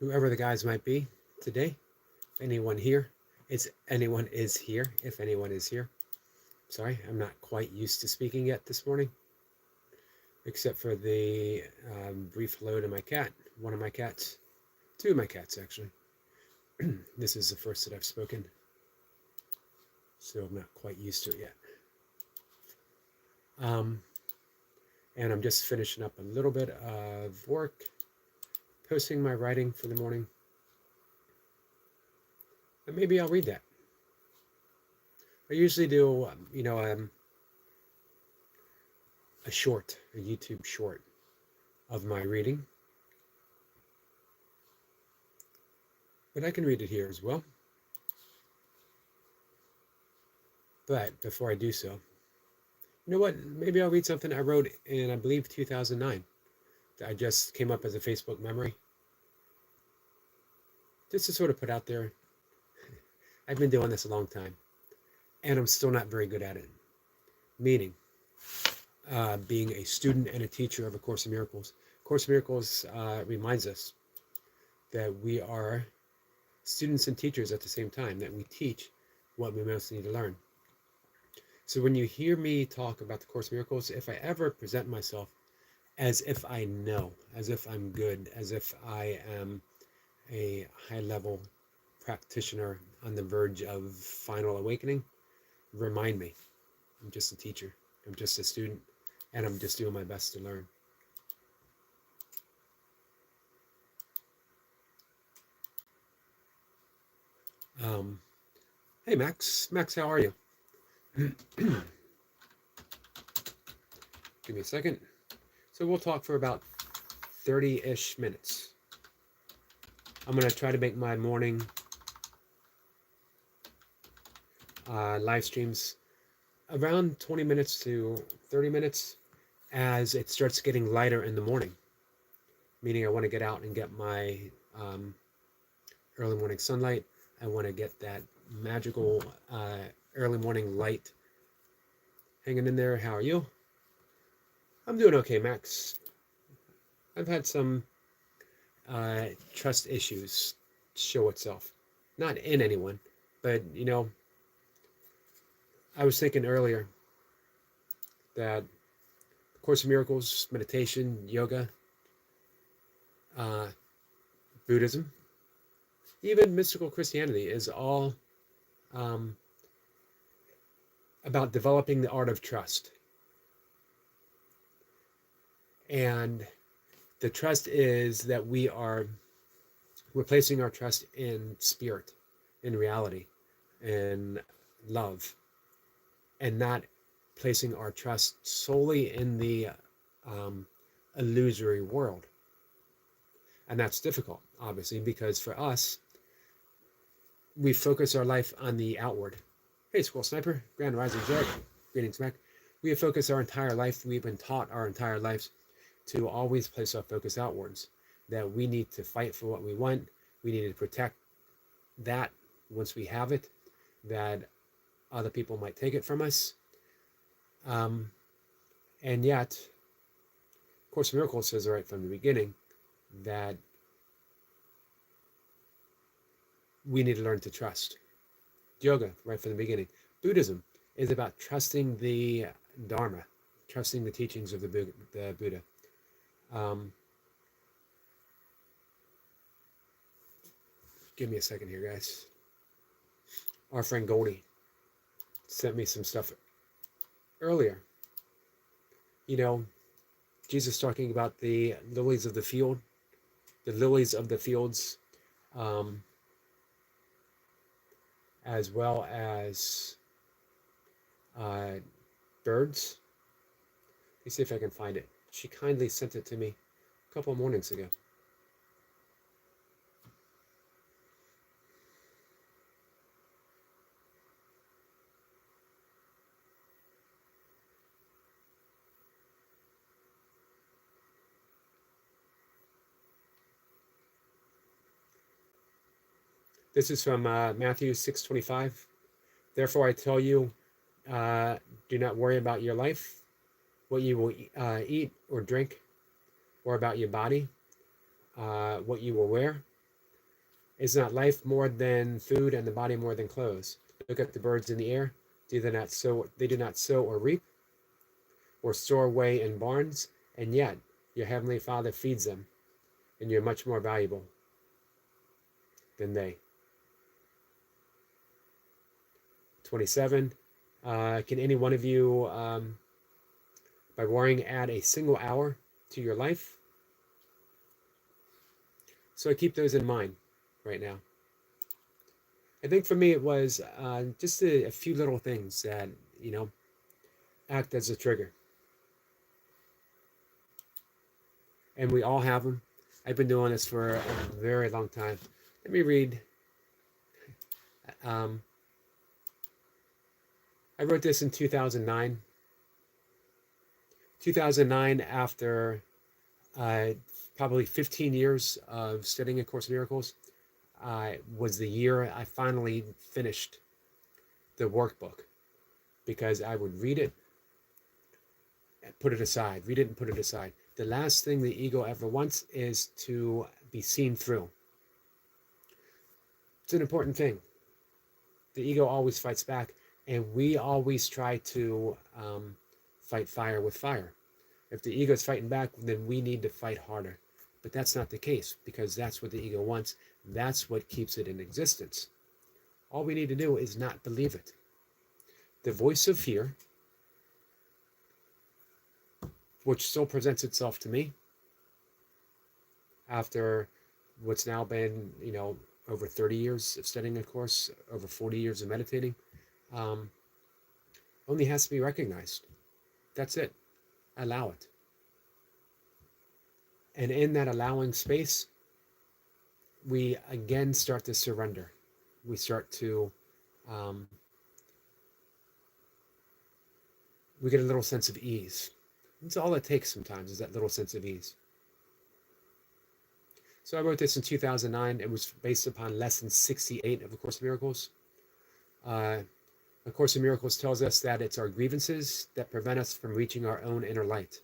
whoever the guys might be today. Anyone here? It's anyone is here. If anyone is here. Sorry, I'm not quite used to speaking yet this morning, except for the brief hello to my cat. One of my cats. Two of my cats, actually. This is the first that I've spoken, so I'm not quite used to it yet. And I'm just finishing up a little bit of work, posting my writing for the morning. And maybe I'll read that. I usually do, a YouTube short of my reading. But I can read it here as well. But before I do so, you know what? Maybe I'll read something I wrote in, I believe, 2009. That I just came up as a Facebook memory. Just to sort of put out there. I've been doing this a long time, and I'm still not very good at it. Meaning, being a student and a teacher of A Course in Miracles. Course in Miracles reminds us that we are students and teachers at the same time, that we teach what we most need to learn. So when you hear me talk about the Course in Miracles, if I ever present myself as if I know, as if I'm good, as if I am a high-level practitioner on the verge of final awakening, remind me, I'm just a teacher, I'm just a student, and I'm just doing my best to learn. Hey Max, how are you? Give me a second. So we'll talk for about 30-ish minutes. I'm going to try to make my morning live streams around 20 minutes to 30 minutes as it starts getting lighter in the morning. Meaning I want to get out and get my early morning sunlight. I want to get that magical early morning light hanging in there. How are you? I'm doing okay, Max. I've had some trust issues show itself. Not in anyone, but, I was thinking earlier that Course in Miracles, meditation, yoga, Buddhism, even mystical Christianity is all about developing the art of trust. And the trust is that we're placing our trust in spirit, in reality, in love, and not placing our trust solely in the illusory world. And that's difficult, obviously, because for us, we focus our life on the outward. Hey, Squirrel Sniper, Grand Rising Jet, greetings, Mac. We have focused our entire life, we've been taught our entire lives to always place our focus outwards, that we need to fight for what we want, we need to protect that once we have it, that other people might take it from us. And yet, Course in Miracles says right from the beginning that we need to learn to trust. Yoga, right from the beginning. Buddhism is about trusting the Dharma, trusting the teachings of the Buddha. Give me a second here, guys. Our friend Goldie sent me some stuff earlier. Jesus talking about the lilies of the field, the lilies of the fields, as well as birds. Let me see if I can find it. She kindly sent it to me a couple of mornings ago. This is from Matthew 6:25. Therefore I tell you, do not worry about your life, what you will eat or drink, or about your body, what you will wear. Is not life more than food and the body more than clothes? Look at the birds in the air. Do they not sow? They do not sow or reap or store away in barns, and yet your heavenly Father feeds them, and you're much more valuable than they. 27. Can any one of you, by worrying, add a single hour to your life? So I keep those in mind right now. I think for me it was just a few little things that, act as a trigger. And we all have them. I've been doing this for a very long time. Let me read. I wrote this in 2009. 2009, after probably 15 years of studying A Course in Miracles, was the year I finally finished the workbook, because I would read it and put it aside, read it and put it aside. The last thing the ego ever wants is to be seen through. It's an important thing. The ego always fights back, and we always try to fight fire with fire. If the ego is fighting back, then we need to fight harder. But that's not the case, because that's what the ego wants. That's what keeps it in existence. All we need to do is not believe it. The voice of fear, which still presents itself to me after what's now been, over 30 years of studying A Course, over 40 years of meditating, only has to be recognized. That's it. Allow it. And in that allowing space, we again start to surrender. We start to, we get a little sense of ease. That's all it takes sometimes, is that little sense of ease. So I wrote this in 2009. It was based upon lesson 68 of A Course in Miracles. A Course in Miracles tells us that it's our grievances that prevent us from reaching our own inner light.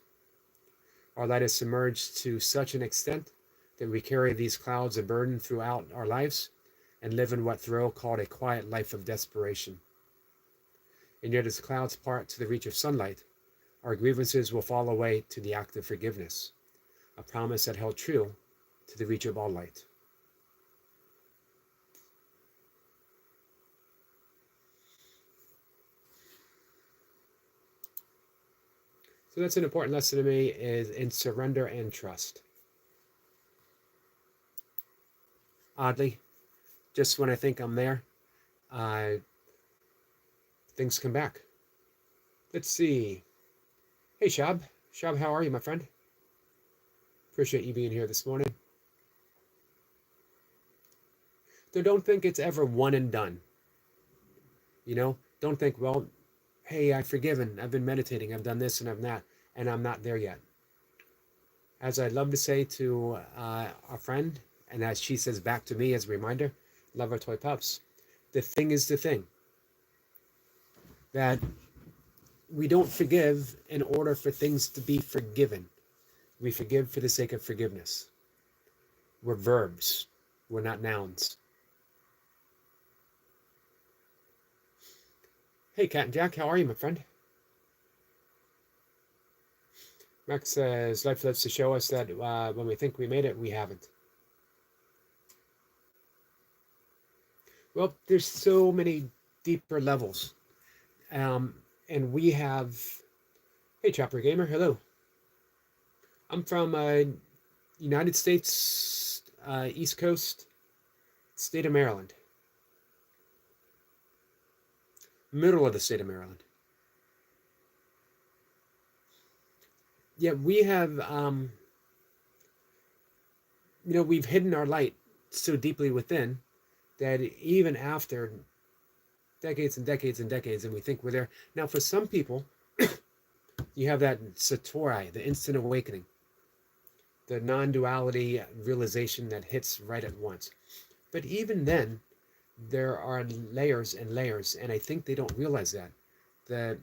Our light is submerged to such an extent that we carry these clouds of burden throughout our lives and live in what Thoreau called a quiet life of desperation. And yet as the clouds part to the reach of sunlight, our grievances will fall away to the act of forgiveness, a promise that held true to the reach of all light. So that's an important lesson to me, is in surrender and trust. Oddly, just when I think I'm there, things come back. Let's see. Hey, Shab. Shab, how are you, my friend? Appreciate you being here this morning. So don't think it's ever one and done. Don't think, well, hey, I've forgiven, I've been meditating, I've done this and I've that, and I'm not there yet. As I love to say to our friend, and as she says back to me as a reminder, love our toy pups, the thing is the thing. That we don't forgive in order for things to be forgiven. We forgive for the sake of forgiveness. We're verbs. We're not nouns. Hey, Cat and Jack, how are you, my friend? Max says, life loves to show us that when we think we made it, we haven't. Well, there's so many deeper levels. And we have... Hey, Chopper Gamer, hello. I'm from United States, East Coast, state of Maryland. Middle of the state of Maryland. Yeah, we have, we've hidden our light so deeply within that even after decades and decades and decades, and we think we're there. Now, for some people, you have that satori, the instant awakening, the non-duality realization that hits right at once. But even then, there are layers and layers, and I think they don't realize that. The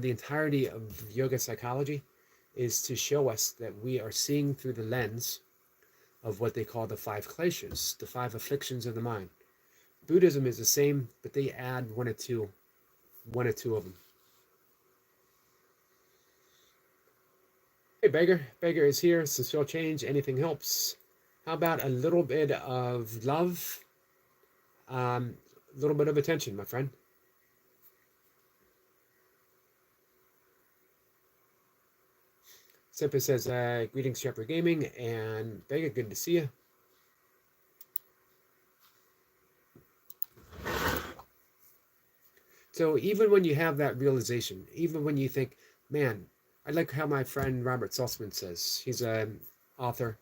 entirety of yoga psychology is to show us that we are seeing through the lens of what they call the five kleshas, the five afflictions of the mind. Buddhism is the same, but they add one or two of them. Hey, Beggar. Beggar is here. Since change, anything helps. How about a little bit of love? A little bit of attention, my friend. Simpa says, greetings, Shepherd Gaming, and Beggar, good to see you. So even when you have that realization, even when you think, man, I like how my friend Robert Sussman says, he's an author,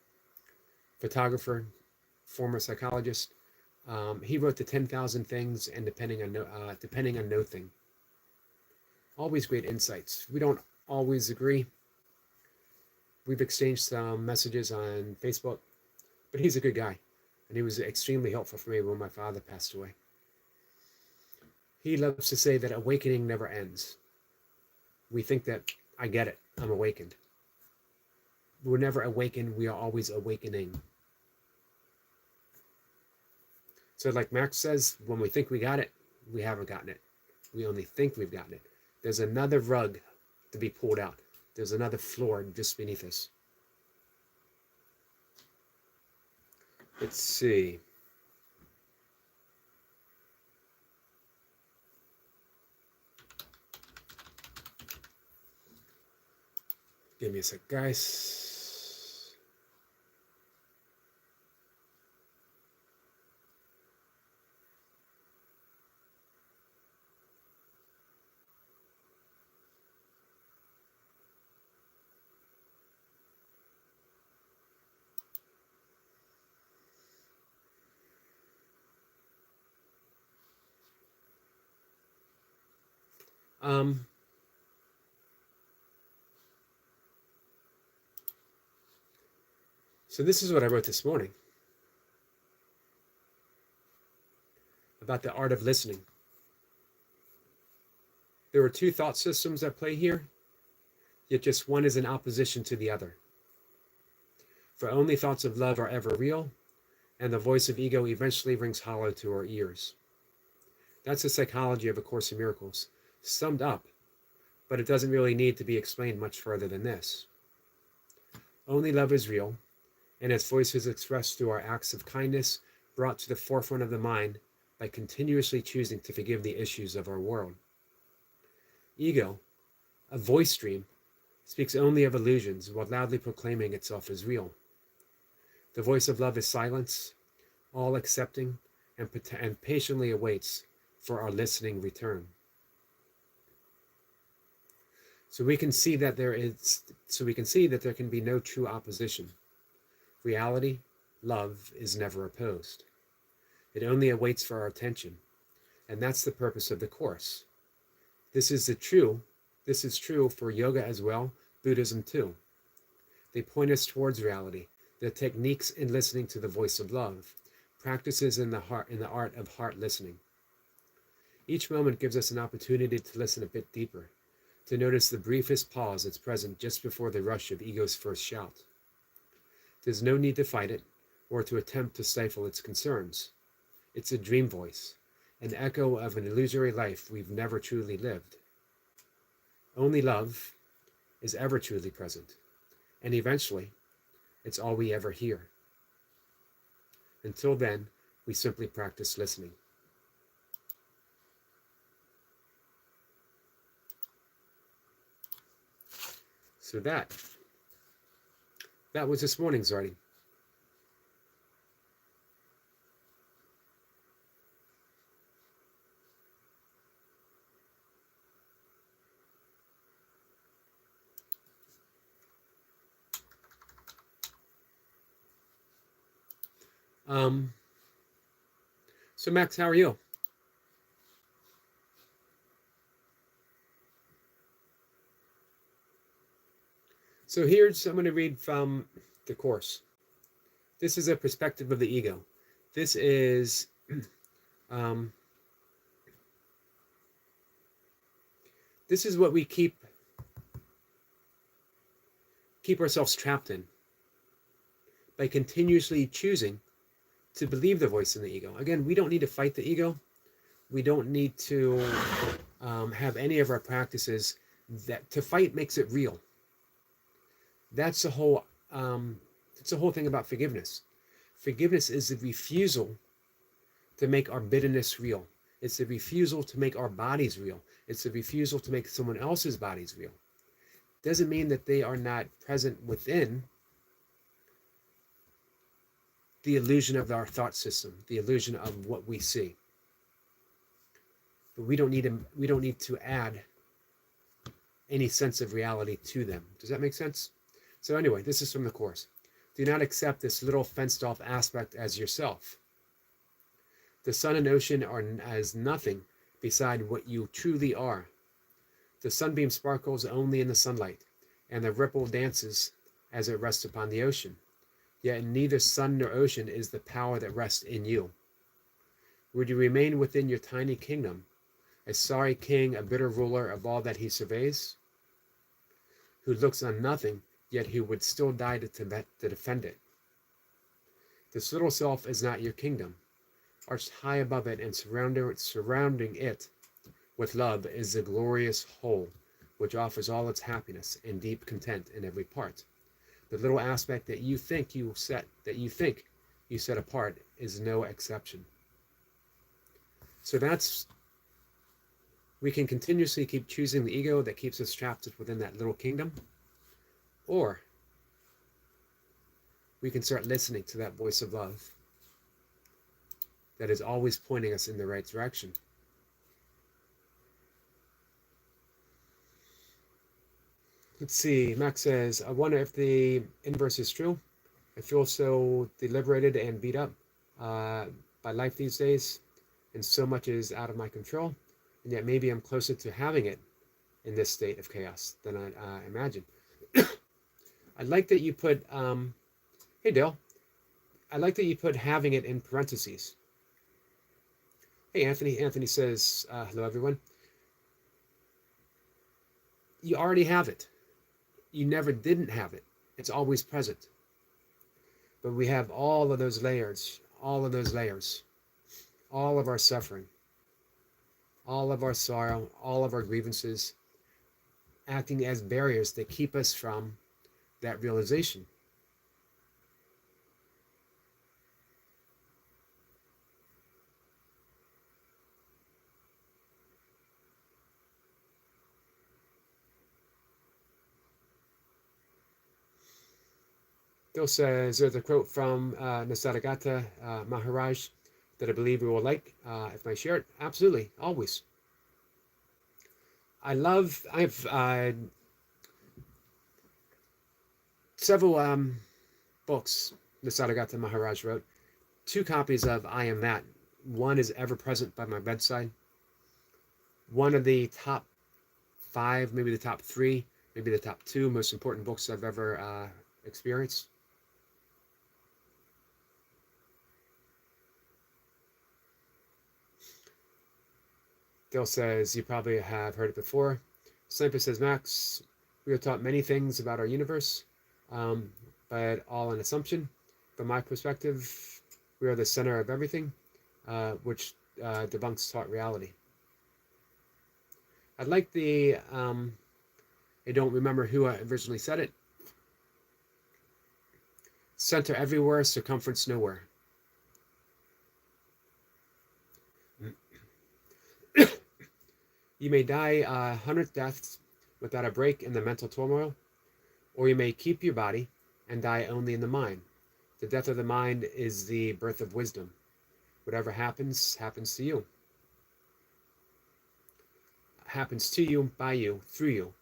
photographer, former psychologist. He wrote the 10,000 Things and Depending on No Thing. Always great insights. We don't always agree. We've exchanged some messages on Facebook, but he's a good guy, and he was extremely helpful for me when my father passed away. He loves to say that awakening never ends. We think that, I get it, I'm awakened. We're never awakened, we are always awakening. So like Max says, when we think we got it, we haven't gotten it. We only think we've gotten it. There's another rug to be pulled out. There's another floor just beneath us. Let's see. Give me a sec, guys. So this is what I wrote this morning about the art of listening. There are two thought systems at play here, yet just one is in opposition to the other. For only thoughts of love are ever real, and the voice of ego eventually rings hollow to our ears. That's the psychology of A Course in Miracles, summed up, but it doesn't really need to be explained much further than this. Only love is real, and its voice is expressed through our acts of kindness brought to the forefront of the mind by continuously choosing to forgive the issues of our world. Ego, a voice stream, speaks only of illusions while loudly proclaiming itself as real. The voice of love is silence, all accepting, and patiently awaits for our listening return. So we can see that there can be no true opposition. Reality, love, is never opposed. It only awaits for our attention, and that's the purpose of the Course. This is true for yoga as well, Buddhism too. They point us towards reality, the techniques in listening to the voice of love, practices in the art of heart listening. Each moment gives us an opportunity to listen a bit deeper, to notice the briefest pause that's present just before the rush of ego's first shout. There's no need to fight it or to attempt to stifle its concerns. It's a dream voice, an echo of an illusory life we've never truly lived. Only love is ever truly present, and eventually, it's all we ever hear. Until then, we simply practice listening. So that was this morning's writing. So Max, how are you? So I'm going to read from the Course. This is a perspective of the ego. This is this is what we keep ourselves trapped in by continuously choosing to believe the voice in the ego. Again, we don't need to fight the ego. We don't need to have any of our practices that to fight makes it real. That's the whole. That's the whole thing about forgiveness. Forgiveness is the refusal to make our bitterness real. It's the refusal to make our bodies real. It's the refusal to make someone else's bodies real. Doesn't mean that they are not present within the illusion of our thought system, the illusion of what we see. But we don't need to add any sense of reality to them. Does that make sense? So anyway, this is from the Course. Do not accept this little fenced-off aspect as yourself. The sun and ocean are as nothing beside what you truly are. The sunbeam sparkles only in the sunlight, and the ripple dances as it rests upon the ocean. Yet neither sun nor ocean is the power that rests in you. Would you remain within your tiny kingdom, a sorry king, a bitter ruler of all that he surveys, who looks on nothing, yet who would still die to defend it? This little self is not your kingdom. Arched high above it and surrounding it with love is the glorious whole, which offers all its happiness and deep content in every part. The little aspect that you think you set apart is no exception. So we can continuously keep choosing the ego that keeps us trapped within that little kingdom, or we can start listening to that voice of love that is always pointing us in the right direction. Let's see, Max says, I wonder if the inverse is true. I feel so deliberated and beat up by life these days, and so much is out of my control, and yet maybe I'm closer to having it in this state of chaos than I imagine. I like that you put, hey Dale, I like that you put having it in parentheses. Hey Anthony. Anthony says, hello everyone. You already have it. You never didn't have it. It's always present. But we have all of those layers, all of our suffering, all of our sorrow, all of our grievances, acting as barriers that keep us from that realization. Bill says there's a quote from Nisargadatta Maharaj that I believe we will like if I share it. Absolutely, always. I've several books Nisargadatta Maharaj wrote. 2 copies of I Am That. One is ever present by my bedside. One of the top 5, maybe the top 3, maybe the top 2 most important books I've ever experienced. Dale says, you probably have heard it before. Sniper says, Max, we are taught many things about our universe, but all an assumption. From my perspective, we are the center of everything, which debunks taught reality. I'd like I don't remember who originally said it. Center everywhere, circumference nowhere. You may die 100 deaths without a break in the mental turmoil, or you may keep your body and die only in the mind. The death of the mind is the birth of wisdom. Whatever happens, happens to you. Happens to you, by you, through you.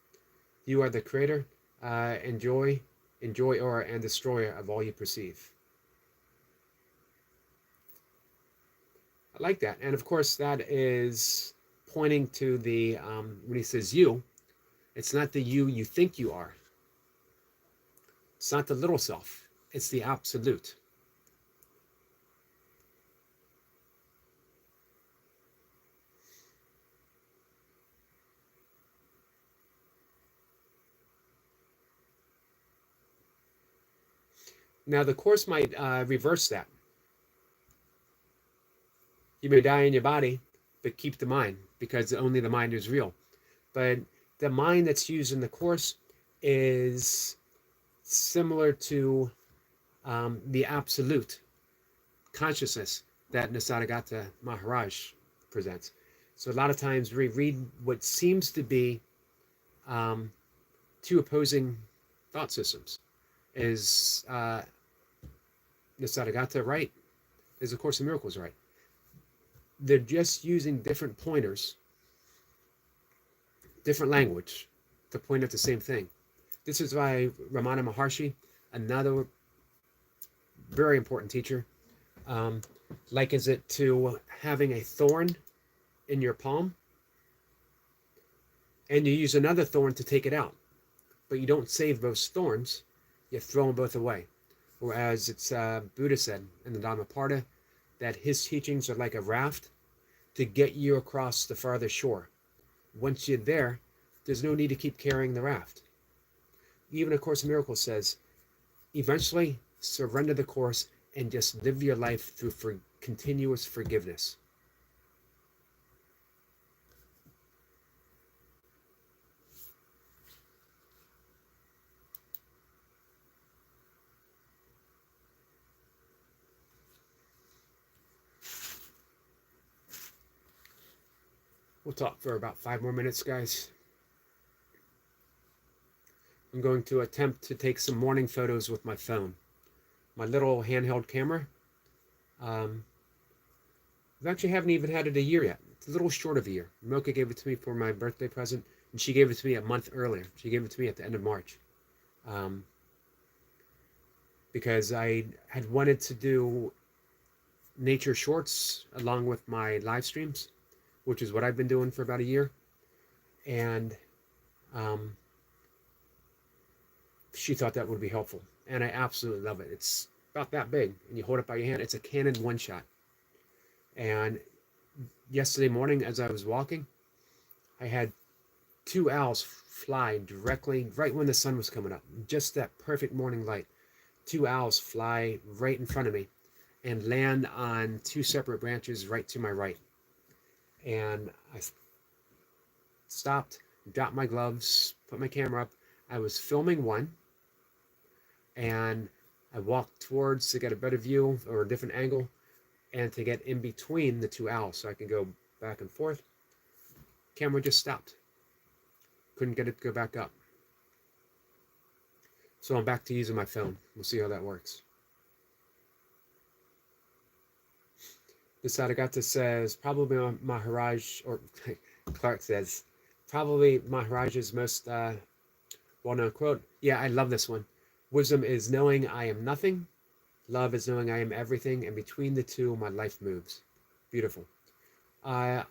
You are the creator, enjoyer, and destroyer of all you perceive. I like that. And of course, that is pointing to the, when he says you, it's not the you think you are. It's not the little self. It's the absolute. Now, the Course might reverse that. You may die in your body, but keep the mind, because only the mind is real. But the mind that's used in the Course is similar to the absolute consciousness that Nisargadatta Maharaj presents. So a lot of times we read what seems to be two opposing thought systems. Is Nisargadatta right? Is A Course in Miracles right? They're just using different pointers, different language to point at the same thing. This is why Ramana Maharshi, another very important teacher, likens it to having a thorn in your palm, and you use another thorn to take it out. But you don't save those thorns, you throw them both away. Whereas it's Buddha said in the Dhammapada that his teachings are like a raft to get you across the farther shore. Once you're there, there's no need to keep carrying the raft. Even A Course in Miracles says, eventually surrender the Course and just live your life through continuous forgiveness. We'll talk for about 5 more minutes, guys. I'm going to attempt to take some morning photos with my phone. My little handheld camera. I actually haven't even had it a year yet. It's a little short of a year. Milka gave it to me for my birthday present, and she gave it to me a month earlier. She gave it to me at the end of March. Because I had wanted to do nature shorts along with my live streams, which is what I've been doing for about a year. And she thought that would be helpful. And I absolutely love it. It's about that big, and you hold it by your hand. It's a Canon one-shot. And yesterday morning, as I was walking, I had 2 owls fly directly, right when the sun was coming up. Just that perfect morning light. 2 owls fly right in front of me and land on 2 separate branches right to my right. And I stopped, dropped my gloves, put my camera up. I was filming one, and I walked towards to get a better view or a different angle, and to get in between the 2 owls so I can go back and forth. Camera just stopped. Couldn't get it to go back up. So I'm back to using my phone. We'll see how that works. The Sadhgata says, probably Maharaj, or Clark says, probably Maharaj's most well-known quote. Yeah, I love this one. Wisdom is knowing I am nothing. Love is knowing I am everything. And between the two, my life moves. Beautiful. The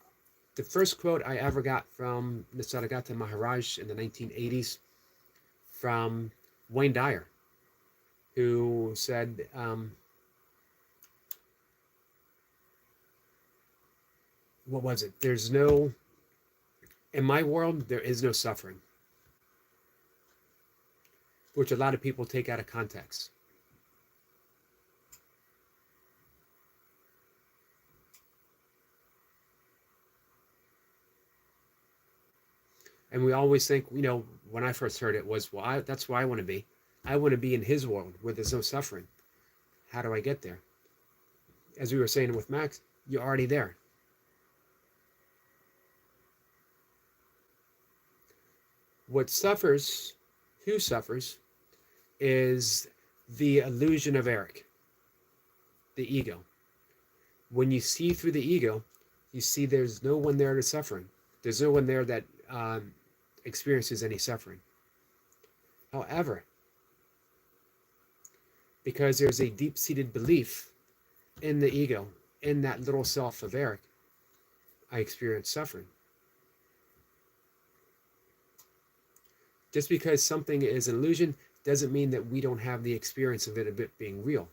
first quote I ever got from Nisargadatta Maharaj in the 1980s from Wayne Dyer, who said, what was it? In my world, there is no suffering, which a lot of people take out of context. And we always think, when I first heard it was, well, that's where I want to be. I want to be in his world where there's no suffering. How do I get there? As we were saying with Max, you're already there. Who suffers, is the illusion of Eric, the ego. When you see through the ego, you see there's no one there to suffering. There's no one there that experiences any suffering. However, because there's a deep-seated belief in the ego, in that little self of Eric, I experience suffering. Just because something is an illusion doesn't mean that we don't have the experience of it being real.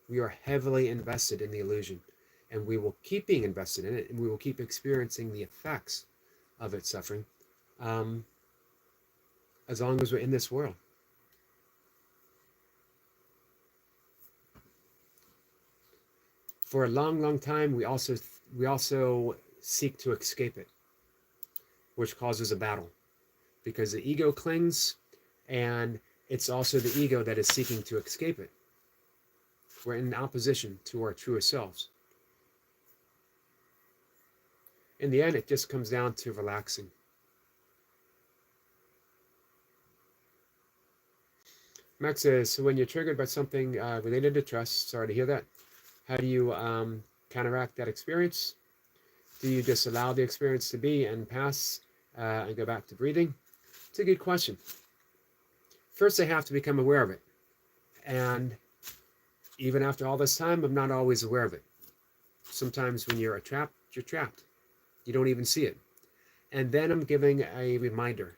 We are heavily invested in the illusion, and we will keep being invested in it, and we will keep experiencing the effects of its suffering as long as we're in this world. For a long, long time, we also seek to escape it, which causes a battle because the ego clings, and it's also the ego that is seeking to escape it. We're in opposition to our truest selves. In the end, it just comes down to relaxing. Max says, so when you're triggered by something related to trust, sorry to hear that, how do you counteract that experience? Do you just allow the experience to be and pass and go back to breathing? It's a good question. First, I have to become aware of it. And even after all this time, I'm not always aware of it. Sometimes when you're trapped, you're trapped. You don't even see it. And then I'm giving a reminder,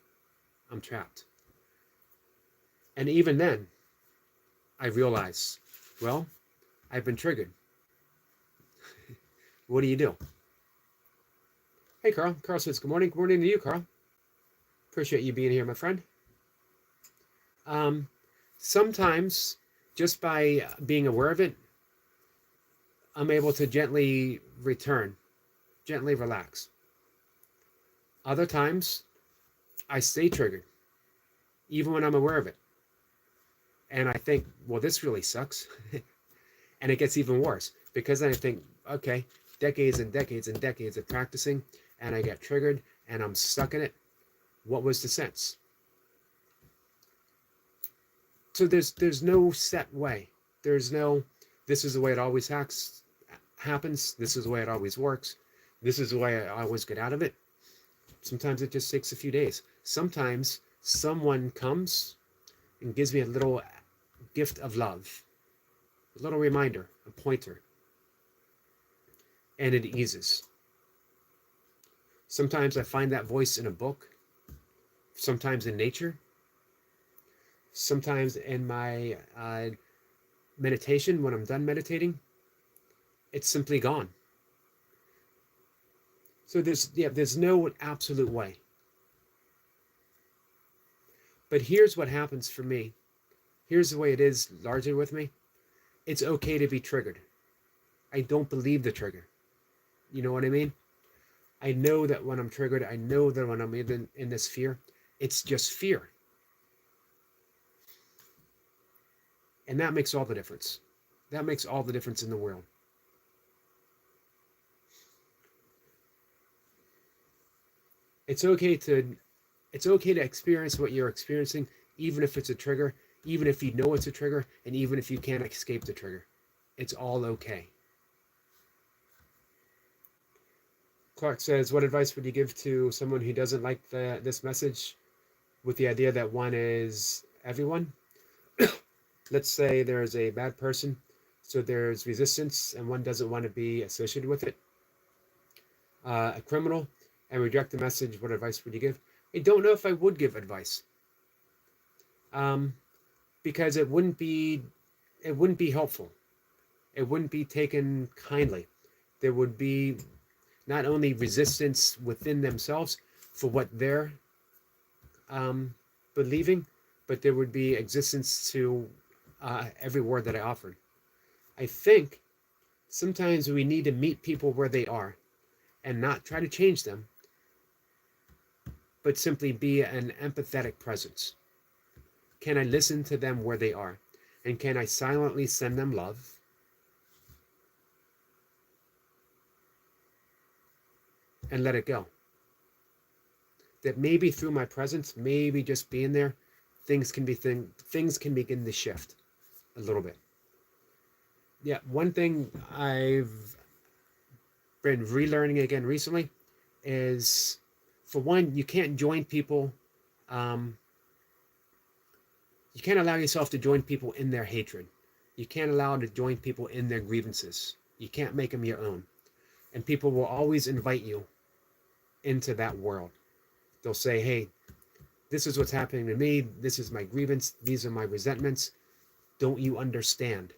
I'm trapped. And even then, I realize, well, I've been triggered. What do you do? Hey, Carl. Carl says, good morning. Good morning to you, Carl. Appreciate you being here, my friend. Sometimes, just by being aware of it, I'm able to gently return, gently relax. Other times, I stay triggered, even when I'm aware of it. And I think, well, this really sucks. And it gets even worse because then I think, okay, decades and decades and decades of practicing, and I get triggered and I'm stuck in it. What was the sense? So there's no set way. There's no, this is the way it always happens. This is the way it always works. This is the way I always get out of it. Sometimes it just takes a few days. Sometimes someone comes and gives me a little gift of love, a little reminder, a pointer, and it eases. Sometimes I find that voice in a book, sometimes in nature, sometimes in my meditation when I'm done meditating. It's simply gone. So there's no absolute way. But here's what happens for me. Here's the way it is largely with me. It's okay to be triggered. I don't believe the trigger. You know what I mean? I know that when I'm triggered, I know that when I'm in this fear, it's just fear. And that makes all the difference. That makes all the difference in the world. It's okay to experience what you're experiencing, even if it's a trigger, even if you know it's a trigger, and even if you can't escape the trigger. It's all okay. Clark says, what advice would you give to someone who doesn't like this message with the idea that one is everyone? Let's say there's a bad person, so there's resistance, and one doesn't want to be associated with it. A criminal, and reject the message. What advice would you give? I don't know if I would give advice, because it wouldn't be helpful. It wouldn't be taken kindly. There would be not only resistance within themselves for what they're believing, but there would be existence to every word that I offered. I think sometimes we need to meet people where they are and not try to change them, but simply be an empathetic presence. Can I listen to them where they are? And can I silently send them love? And let it go. That maybe through my presence, maybe just being there, things can begin to shift a little bit. Yeah, one thing I've been relearning again recently is, for one, you can't join people. You can't allow yourself to join people in their hatred. You can't allow to join people in their grievances. You can't make them your own. And people will always invite you into that world. They'll say, hey, this is what's happening to me. This is my grievance. These are my resentments. Don't you understand?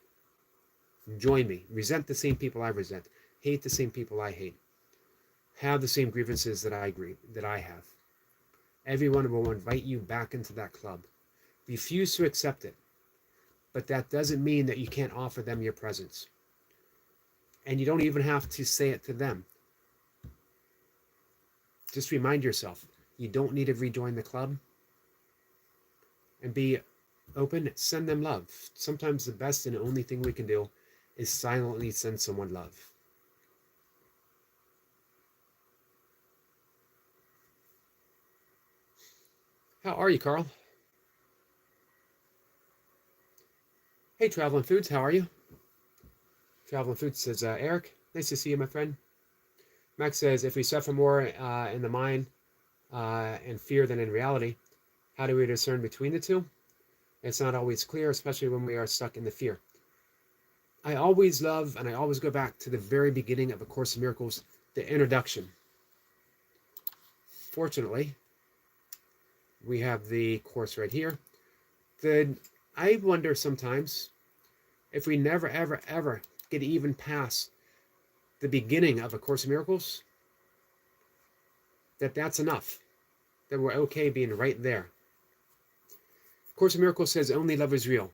Join me. Resent the same people I resent. Hate the same people I hate. Have the same grievances that I have. Everyone will invite you back into that club. Refuse to accept it. But that doesn't mean that you can't offer them your presence. And you don't even have to say it to them. Just remind yourself, you don't need to rejoin the club. And be open, send them love. Sometimes the best and only thing we can do is silently send someone love. How are you, Carl? Hey, Traveling Foods, how are you? Traveling Foods says, Eric, nice to see you, my friend. Max says, if we suffer more in the mind and fear than in reality, how do we discern between the two? It's not always clear, especially when we are stuck in the fear. I always love, and I always go back to the very beginning of A Course in Miracles, the introduction. Fortunately, we have the course right here. I wonder sometimes if we never, ever, ever get even past the beginning of A Course in Miracles, that's enough, that we're okay being right there. Course in Miracles says only love is real.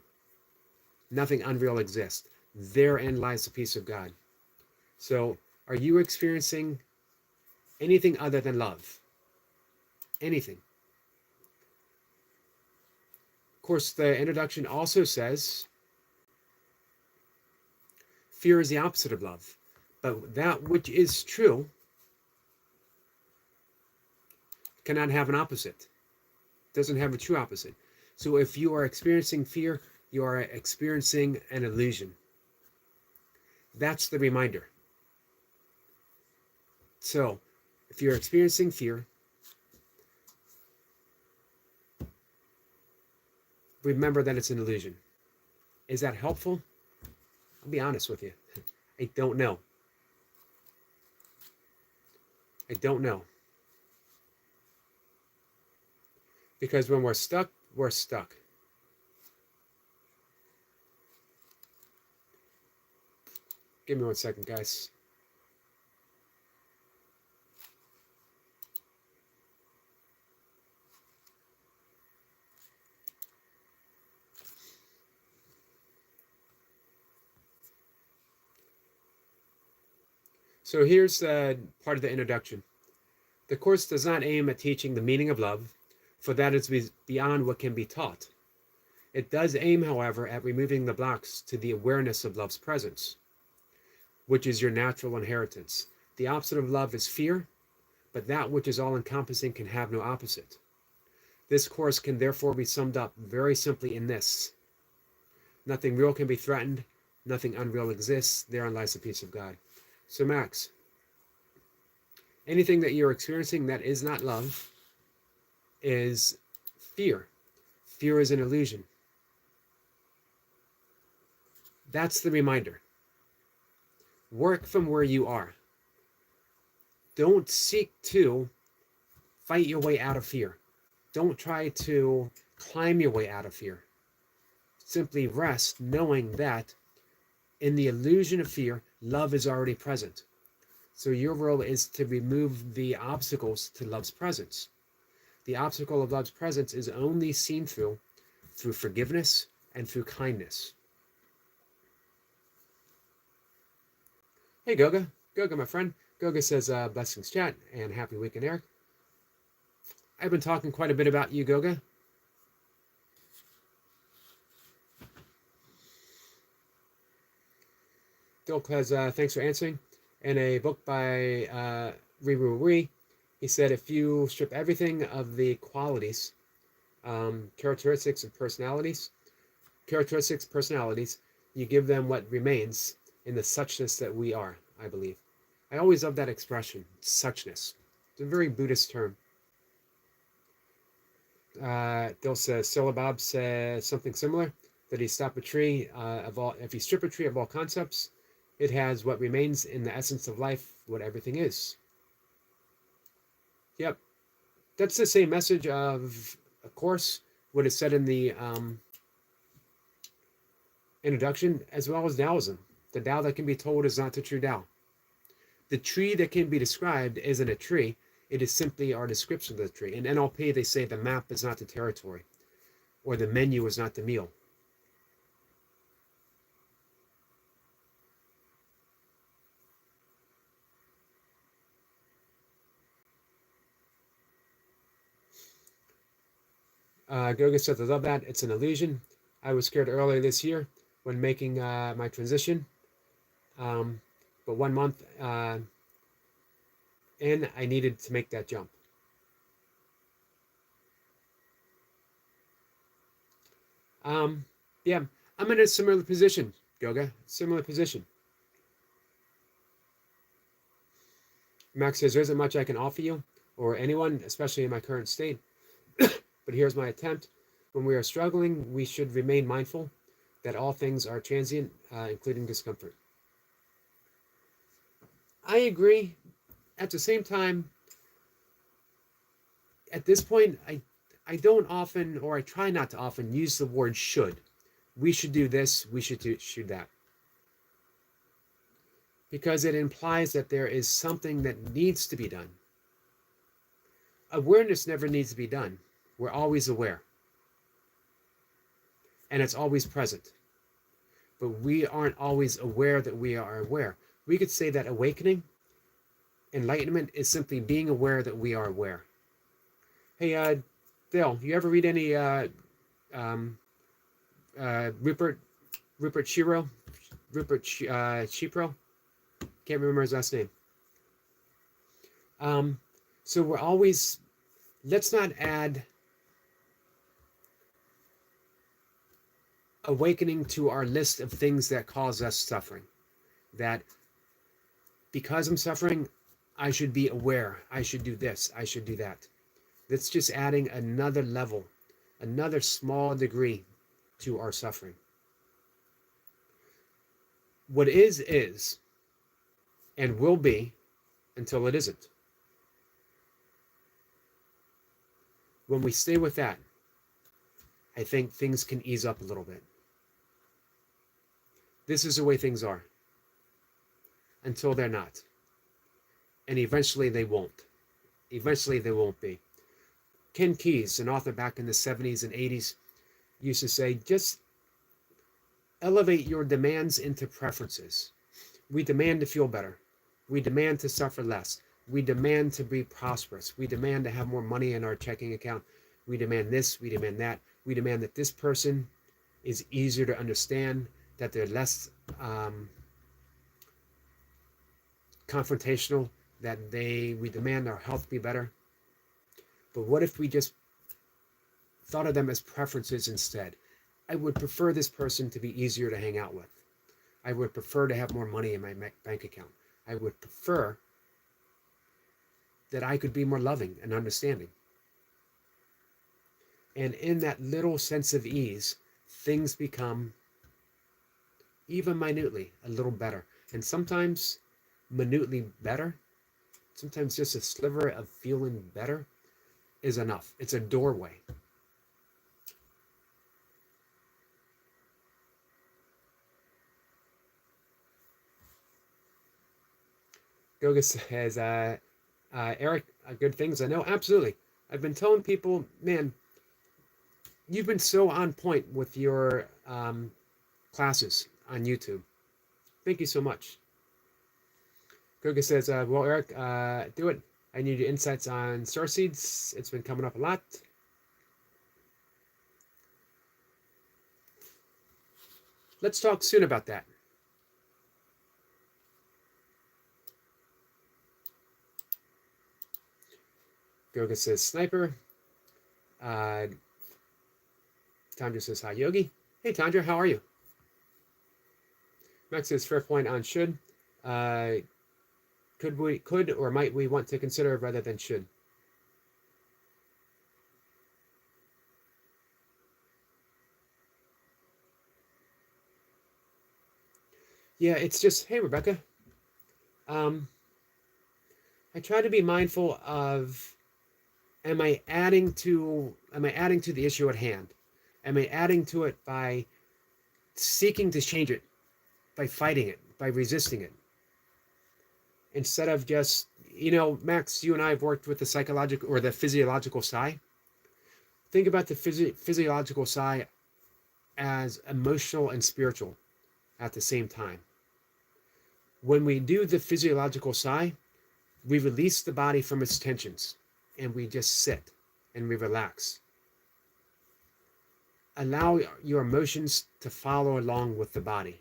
Nothing unreal exists. Therein lies the peace of God. So, are you experiencing anything other than love? Anything? Of course, the introduction also says fear is the opposite of love. But that which is true cannot have an opposite. Doesn't have a true opposite. So if you are experiencing fear, you are experiencing an illusion. That's the reminder. So if you're experiencing fear, remember that it's an illusion. Is that helpful? I'll be honest with you. I don't know. I don't know. Because when we're stuck, we're stuck. Give me 1 second, guys. So here's part of the introduction. The Course does not aim at teaching the meaning of love, for that is beyond what can be taught. It does aim, however, at removing the blocks to the awareness of love's presence, which is your natural inheritance. The opposite of love is fear, but that which is all-encompassing can have no opposite. This Course can therefore be summed up very simply in this. Nothing real can be threatened, nothing unreal exists, therein lies the peace of God. So Max, anything that you're experiencing that is not love is fear. Fear is an illusion. That's the reminder. Work from where you are. Don't seek to fight your way out of fear. Don't try to climb your way out of fear. Simply rest knowing that in the illusion of fear, love is already present. So your role is to remove the obstacles to love's presence. The obstacle of love's presence is only seen through forgiveness and through kindness. Hey, Goga. Goga, my friend. Goga says, blessings chat and happy weekend, Eric. I've been talking quite a bit about you, Goga. Dilk has, thanks for answering. In a book by Ri, he said, if you strip everything of the qualities, characteristics, personalities, you give them what remains in the suchness that we are, I believe. I always love that expression, suchness. It's a very Buddhist term. Dil says, Syllabab says something similar, that he stop a tree if you strip a tree of all concepts, it has what remains in the essence of life, what everything is. Yep. That's the same message of course, what is said in the introduction, as well as Taoism. The Tao that can be told is not the true Tao. The tree that can be described isn't a tree. It is simply our description of the tree. In NLP, they say the map is not the territory, or the menu is not the meal. Goga says, I love that. It's an illusion. I was scared earlier this year when making my transition. Um, but 1 month in, I needed to make that jump. Yeah, I'm in a similar position, Goga. Similar position. Max says, there isn't much I can offer you or anyone, especially in my current state. But here's my attempt. When we are struggling, we should remain mindful that all things are transient, including discomfort. I agree. At the same time, at this point, I don't often, or I try not to often, use the word should. We should do this, we should do that. Because it implies that there is something that needs to be done. Awareness never needs to be done. We're always aware. And it's always present. But we aren't always aware that we are aware. We could say that awakening, enlightenment, is simply being aware that we are aware. Hey, Dale, you ever read any Rupert Shiro? Shipro? Can't remember his last name. So we're always, let's not add awakening to our list of things that cause us suffering. That because I'm suffering, I should be aware. I should do this. I should do that. That's just adding another level, another small degree to our suffering. What is, and will be until it isn't. When we stay with that, I think things can ease up a little bit. This is the way things are. Until they're not. And eventually they won't. Eventually they won't be. Ken Keyes, an author back in the 70s and 80s, used to say, just elevate your demands into preferences. We demand to feel better. We demand to suffer less. We demand to be prosperous. We demand to have more money in our checking account. We demand this. We demand that. We demand that this person is easier to understand, that they're less confrontational, that we demand our health be better. But what if we just thought of them as preferences instead? I would prefer this person to be easier to hang out with. I would prefer to have more money in my bank account. I would prefer that I could be more loving and understanding. And in that little sense of ease, things become, even minutely, a little better. And sometimes minutely better, sometimes just a sliver of feeling better is enough. It's a doorway. Goga says, Eric, good things I know. Absolutely. I've been telling people, man, you've been so on point with your classes on YouTube. Thank you so much. Goga says, well, Eric, do it. I need your insights on starseeds. It's been coming up a lot. Let's talk soon about that. Goga says, sniper. Tandra says, hi, Yogi. Hey, Tandra, how are you? Max says, fair point on should. Could or might we want to consider rather than should? Yeah, it's just, hey, Rebecca. I try to be mindful of, am I adding to the issue at hand? Am I adding to it by seeking to change it, by fighting it, by resisting it? Instead of just, Max, you and I have worked with the psychological or the physiological side. Think about the physiological side as emotional and spiritual at the same time. When we do the physiological side, we release the body from its tensions and we just sit and we relax. allow your emotions to follow along with the body.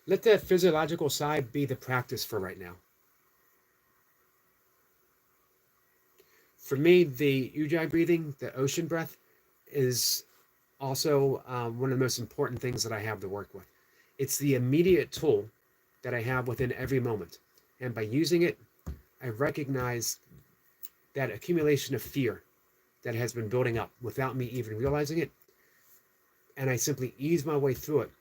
Let that physiological side be the practice for right now. For me, the ujjayi breathing, the ocean breath, is also one of the most important things that I have to work with. It's the immediate tool that I have within every moment. And by using it, I recognize that accumulation of fear that has been building up without me even realizing it. And I simply ease my way through it,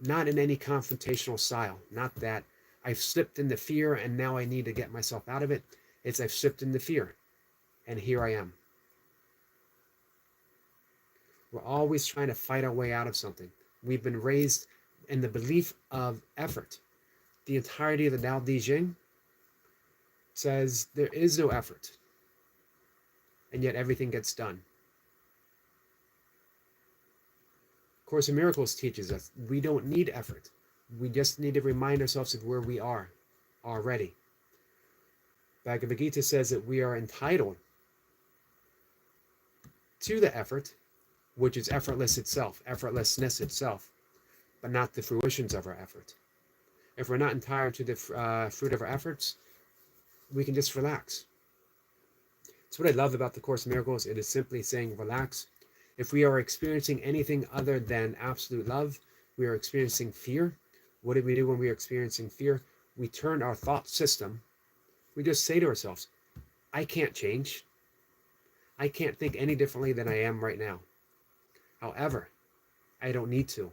not in any confrontational style. Not that I've slipped into fear and now I need to get myself out of it. It's I've slipped into fear and here I am. We're always trying to fight our way out of something. We've been raised in the belief of effort. The entirety of the Tao Te Ching says there is no effort, and yet everything gets done. Course in Miracles teaches us we don't need effort. We just need to remind ourselves of where we are already. Bhagavad Gita says that we are entitled to the effort, which is effortlessness itself, but not the fruitions of our effort. If we're not entitled to the fruit of our efforts, we can just relax. That's what I love about the Course in Miracles. It is simply saying relax. If we are experiencing anything other than absolute love, we are experiencing fear. What do we do when we are experiencing fear? We turn our thought system. We just say to ourselves, I can't change. I can't think any differently than I am right now. However, I don't need to,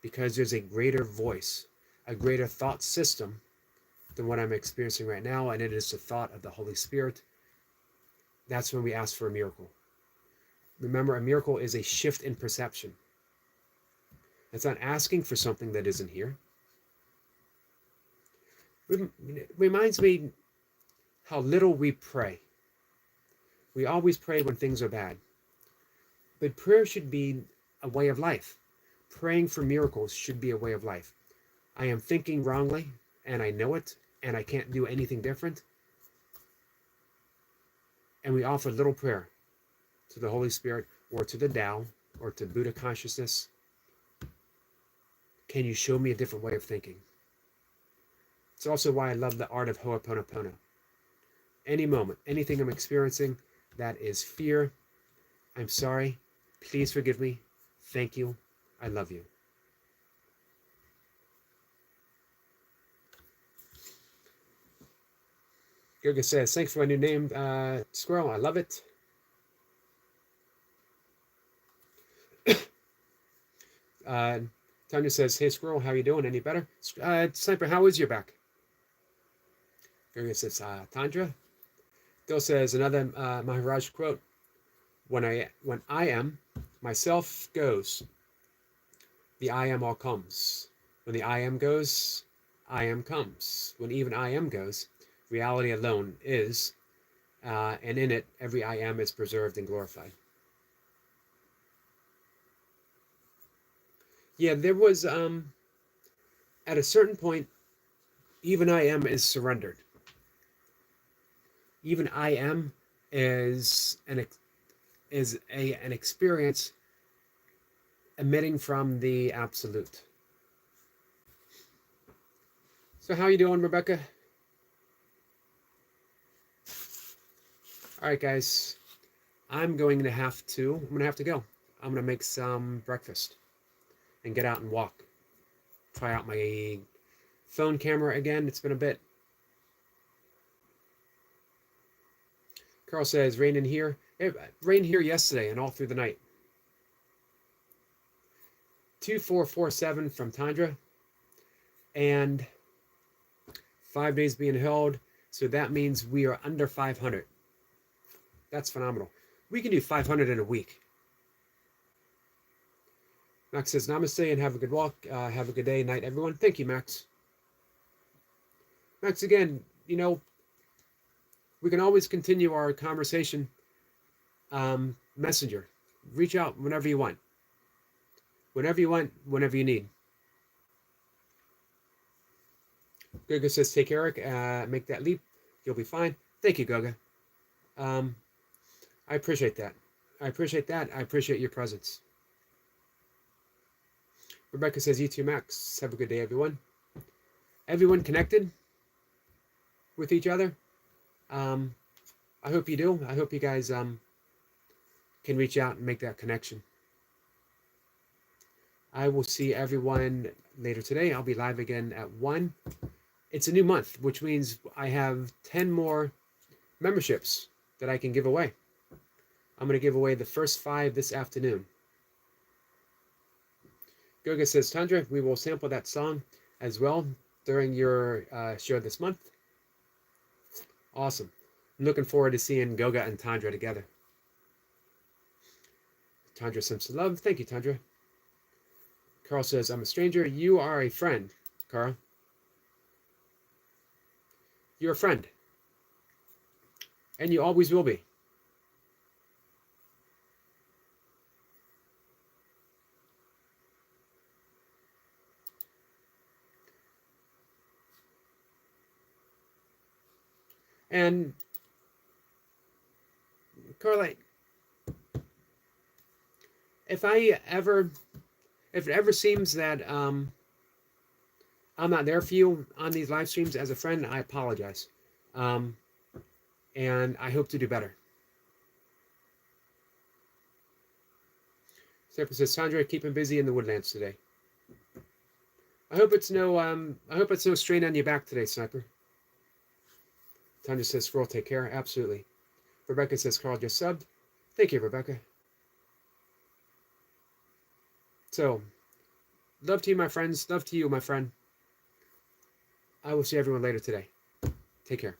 because there's a greater voice, a greater thought system than what I'm experiencing right now, and it is the thought of the Holy Spirit. That's when we ask for a miracle. Remember, a miracle is a shift in perception. It's not asking for something that isn't here. It reminds me how little we pray. We always pray when things are bad. But prayer should be a way of life. Praying for miracles should be a way of life. I am thinking wrongly, and I know it, and I can't do anything different. And we offer little prayer to the Holy Spirit, or to the Tao, or to Buddha consciousness. Can you show me a different way of thinking? It's also why I love the art of Ho'oponopono. Any moment, anything I'm experiencing that is fear, I'm sorry, please forgive me, thank you, I love you. Yogi says, thanks for my new name, Squirrel, I love it. Tanya says, hey Squirrel, how you doing? Any better? Sniper, how is your back? Yogi says, Tandra. Bill says, another Maharaj quote, when I am, myself goes, the I am all comes. When the I am goes, I am comes. When even I am goes, reality alone is, and in it, every I am is preserved and glorified. Yeah, there was, at a certain point, even I am is surrendered. Even I am is an experience emitting from the absolute. So how you doing, Rebecca? All right, guys. I'm going to have to go. I'm going to make some breakfast and get out and walk. Try out my phone camera again. It's been a bit. Carl says, rain in here. It rained here yesterday and all through the night. 2447 from Tandra. And 5 days being held. So that means we are under 500. That's phenomenal. We can do 500 in a week. Max says, namaste and have a good walk. Have a good day, night, everyone. Thank you, Max. Max, again, you know, we can always continue our conversation. Messenger. Reach out whenever you want. Whenever you want, whenever you need. Goga says, take care, Eric. Make that leap. You'll be fine. Thank you, Goga. Um, I appreciate that. I appreciate that. I appreciate your presence. Rebecca says, you too, Max. Have a good day, everyone. Everyone connected with each other. Um, I hope you do. I hope you guys can reach out and make that connection. I will see everyone later today. I'll be live again at 1. It's a new month, which means I have 10 more memberships that I can give away. I'm going to give away the first 5 this afternoon. Goga says, Tundra, we will sample that song as well during your show this month. Awesome. I'm looking forward to seeing Goga and Tundra together. Tundra sends love. Thank you, Tundra. Carl says, I'm a stranger. You are a friend, Carl. You're a friend. And you always will be. And Carl, if it ever seems that I'm not there for you on these live streams as a friend, I apologize. And I hope to do better. Sniper says, Sandra, keep him busy in the woodlands today. I hope it's no strain on your back today, Sniper. Tanya says, Squirrel, take care. Absolutely. Rebecca says, Carl just subbed. Thank you, Rebecca. So, love to you, my friends. Love to you, my friend. I will see everyone later today. Take care.